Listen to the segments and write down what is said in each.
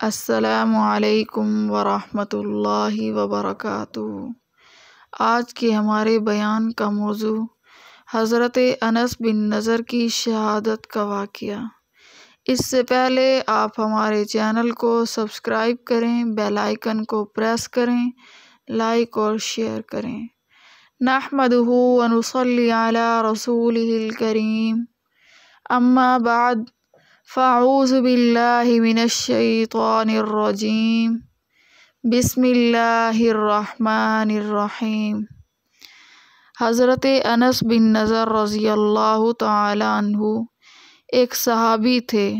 السلام علیکم ورحمۃ اللہ وبرکاتہ۔ آج کے ہمارے بیان کا موضوع حضرت انس بن نضر کی شہادت کا واقعہ۔ اس سے پہلے آپ ہمارے چینل کو سبسکرائب کریں، بیل آئیکن کو پریس کریں، لائک اور شیئر کریں۔ نحمدہ ونصلی علی رسولہ الکریم، اما بعد، فاعوذ باللہ من الشیطان الرجیم، بسم اللہ الرحمن الرحیم۔ حضرت انس بن نضر رضی اللہ تعالی عنہ ایک صحابی تھے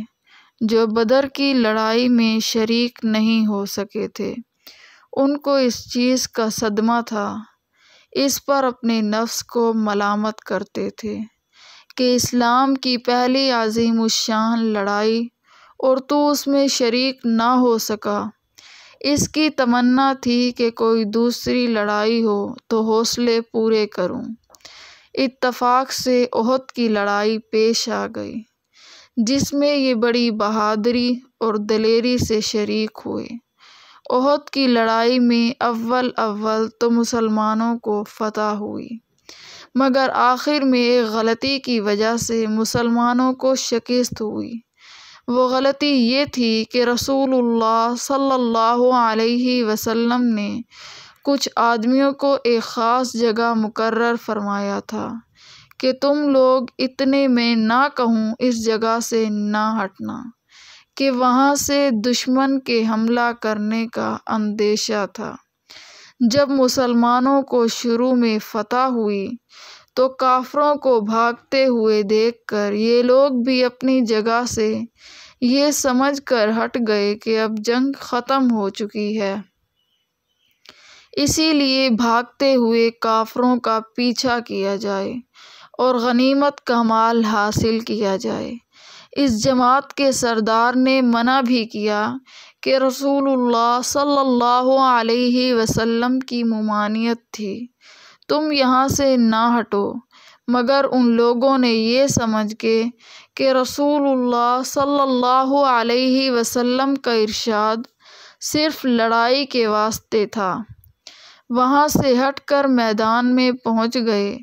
جو بدر کی لڑائی میں شریک نہیں ہو سکے تھے۔ ان کو اس چیز کا صدمہ تھا، اس پر اپنے نفس کو ملامت کرتے تھے کہ اسلام کی پہلی عظیم الشان لڑائی اور تو اس میں شریک نہ ہو سکا۔ اس کی تمنا تھی کہ کوئی دوسری لڑائی ہو تو حوصلے پورے کروں۔ اتفاق سے احد کی لڑائی پیش آ گئی، جس میں یہ بڑی بہادری اور دلیری سے شریک ہوئے۔ احد کی لڑائی میں اول تو مسلمانوں کو فتح ہوئی، مگر آخر میں ایک غلطی کی وجہ سے مسلمانوں کو شکست ہوئی۔ وہ غلطی یہ تھی کہ رسول اللہ صلی اللہ علیہ وسلم نے کچھ آدمیوں کو ایک خاص جگہ مقرر فرمایا تھا کہ تم لوگ اتنے میں نہ کہوں اس جگہ سے نہ ہٹنا، کہ وہاں سے دشمن کے حملہ کرنے کا اندیشہ تھا۔ جب مسلمانوں کو شروع میں فتح ہوئی تو کافروں کو بھاگتے ہوئے دیکھ کر یہ لوگ بھی اپنی جگہ سے یہ سمجھ کر ہٹ گئے کہ اب جنگ ختم ہو چکی ہے، اسی لیے بھاگتے ہوئے کافروں کا پیچھا کیا جائے اور غنیمت کا مال حاصل کیا جائے۔ اس جماعت کے سردار نے منع بھی کیا کہ رسول اللہ صلی اللہ علیہ وسلم کی ممانعت تھی، تم یہاں سے نہ ہٹو، مگر ان لوگوں نے یہ سمجھ کے کہ رسول اللہ صلی اللہ علیہ وسلم کا ارشاد صرف لڑائی کے واسطے تھا، وہاں سے ہٹ کر میدان میں پہنچ گئے۔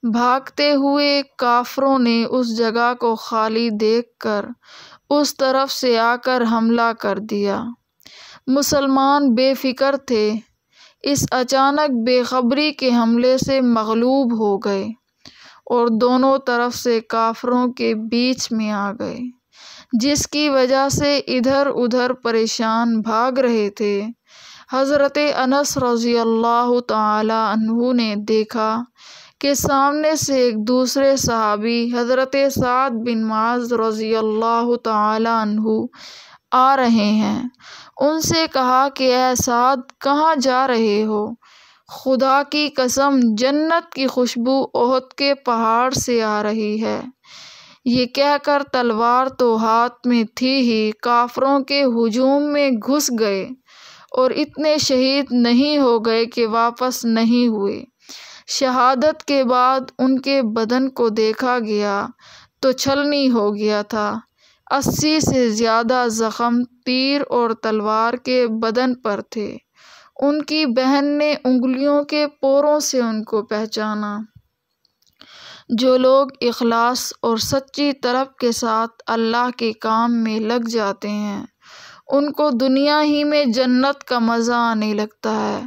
بھاگتے ہوئے کافروں نے اس جگہ کو خالی دیکھ کر اس طرف سے آ کر حملہ کر دیا۔ مسلمان بے فکر تھے، اس اچانک بے خبری کے حملے سے مغلوب ہو گئے اور دونوں طرف سے کافروں کے بیچ میں آ گئے، جس کی وجہ سے ادھر ادھر پریشان بھاگ رہے تھے۔ حضرت انس رضی اللہ تعالی عنہ نے دیکھا کہ سامنے سے ایک دوسرے صحابی حضرت سعد بن معاذ رضی اللہ تعالی عنہ آ رہے ہیں۔ ان سے کہا کہ اے سعد، کہاں جا رہے ہو؟ خدا کی قسم، جنت کی خوشبو احد کے پہاڑ سے آ رہی ہے۔ یہ کہہ کر تلوار تو ہاتھ میں تھی ہی کافروں کے ہجوم میں گھس گئے اور اتنے شہید نہیں ہو گئے کہ واپس نہیں ہوئے۔ شہادت کے بعد ان کے بدن کو دیکھا گیا تو چھلنی ہو گیا تھا۔ 80 سے زیادہ زخم تیر اور تلوار کے بدن پر تھے۔ ان کی بہن نے انگلیوں کے پوروں سے ان کو پہچانا۔ جو لوگ اخلاص اور سچی طلب کے ساتھ اللہ کے کام میں لگ جاتے ہیں، ان کو دنیا ہی میں جنت کا مزہ آنے لگتا ہے۔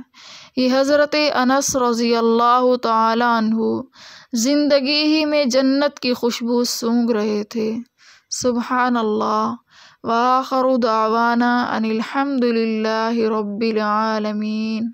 یہ حضرت انس رضی اللہ تعالی عنہ زندگی ہی میں جنت کی خوشبو سونگھ رہے تھے۔ سبحان اللہ، وآخر دعوانا ان الحمد للہ رب العالمین۔